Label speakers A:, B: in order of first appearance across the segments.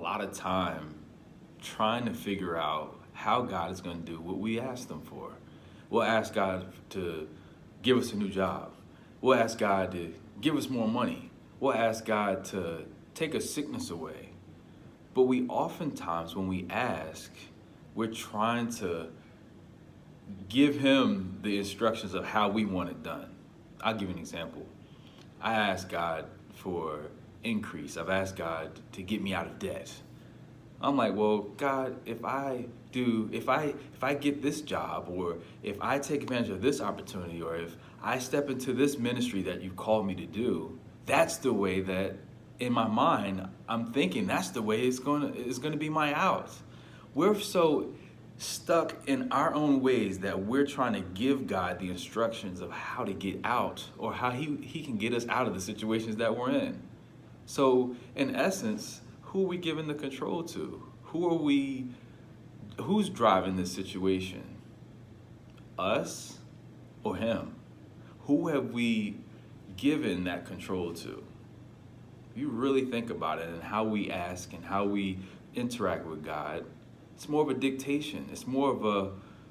A: lot of time trying to figure out how God is going to do what we asked Him for. We'll ask God to give us a new job. We'll ask God to give us more money. We'll ask God to take a sickness away. But we oftentimes, when we ask, we're trying to give Him the instructions of how we want it done. I'll give you an example. I asked God for increase. I've asked God to get me out of debt. I'm like, well, God, if I get this job, or if I take advantage of this opportunity, or if I step into this ministry that you've called me to do, that's the way that in my mind I'm thinking that's the way it's gonna be my out. We're so stuck in our own ways that we're trying to give God the instructions of how to get out, or how he can get us out of the situations that we're in. So in essence, who are we giving the control to? Who's driving this situation? Us or Him? Who have we given that control to? If you really think about it and how we ask and how we interact with God, it's more of a dictation. It's more of a,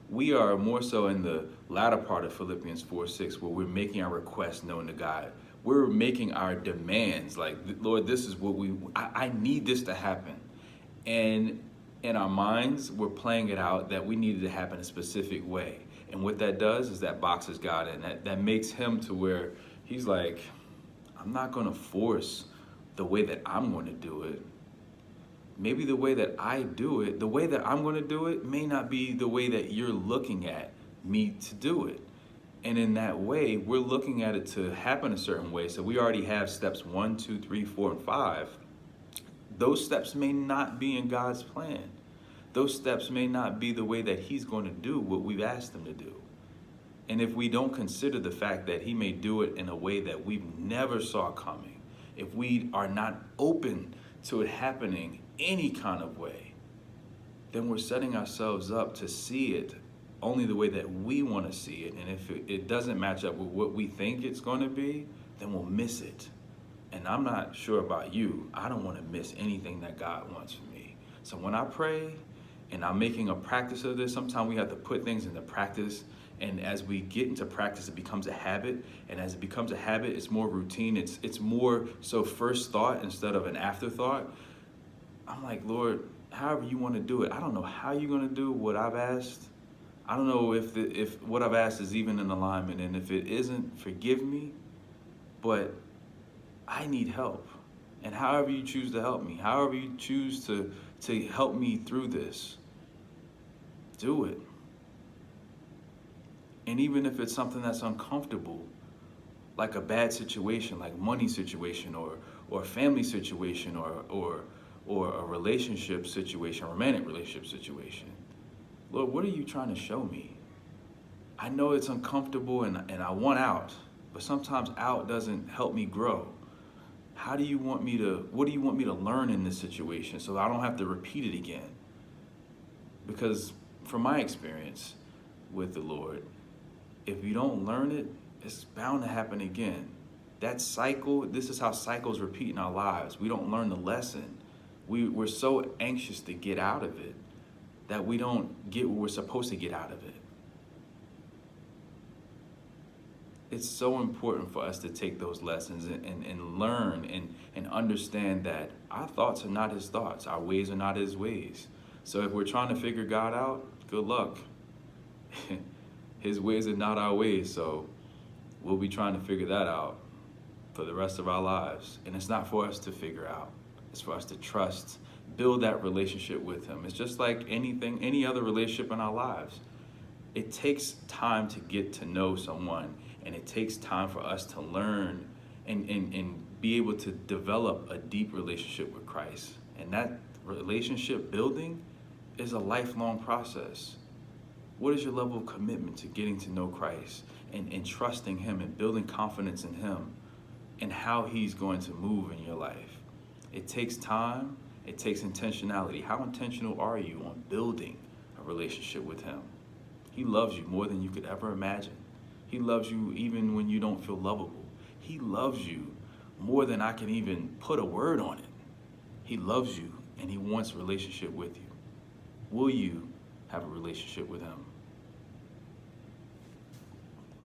A: we are more so in the latter part of Philippians 4:6, where we're making our requests known to God. We're making our demands like, Lord, this is what I need this to happen. And in our minds, we're playing it out that we need it to happen a specific way. And what that does is that boxes God in. That makes Him to where He's like, I'm not going to force the way that I'm going to do it. Maybe the way that I do it, the way that I'm going to do it may not be the way that you're looking at me to do it. And in that way, we're looking at it to happen a certain way. So we already have steps 1, 2, 3, 4, and 5. Those steps may not be in God's plan. Those steps may not be the way that He's going to do what we've asked Him to do. And if we don't consider the fact that He may do it in a way that we've never saw coming, if we are not open to it happening any kind of way, then we're setting ourselves up to see it only the way that we want to see it. And if it doesn't match up with what we think it's going to be, then we'll miss it. And I'm not sure about you. I don't want to miss anything that God wants for me. So when I pray, and I'm making a practice of this, sometimes we have to put things into practice. And as we get into practice, it becomes a habit. And as it becomes a habit, it's more routine. It's more so first thought instead of an afterthought. I'm like, Lord, however you want to do it. I don't know how you're going to do what I've asked. I don't know if what I've asked is even in alignment. And if it isn't, forgive me. But I need help. And however you choose to help me, however you choose to help me through this, do it. And even if it's something that's uncomfortable, like a bad situation, like money situation, or a family situation, or a relationship situation, romantic relationship situation, Lord, what are you trying to show me? I know it's uncomfortable and I want out, but sometimes out doesn't help me grow. What do you want me to learn in this situation so I don't have to repeat it again? Because from my experience with the Lord, if you don't learn it, it's bound to happen again. That cycle, this is how cycles repeat in our lives. We don't learn the lesson. We're so anxious to get out of it that we don't get what we're supposed to get out of it. It's so important for us to take those lessons and learn and understand that our thoughts are not His thoughts. Our ways are not His ways. So if we're trying to figure God out, good luck. His ways are not our ways. So we'll be trying to figure that out for the rest of our lives. And it's not for us to figure out. It's for us to trust, build that relationship with Him. It's just like any other relationship in our lives. It takes time to get to know someone, and it takes time for us to learn and be able to develop a deep relationship with Christ. And that relationship building is a lifelong process. What is your level of commitment to getting to know Christ and trusting Him and building confidence in Him and how He's going to move in your life? It takes time. It takes intentionality. How intentional are you on building a relationship with Him? He loves you more than you could ever imagine. He loves you even when you don't feel lovable. He loves you more than I can even put a word on it. He loves you, and he wants a relationship with you. Will you have a relationship with him?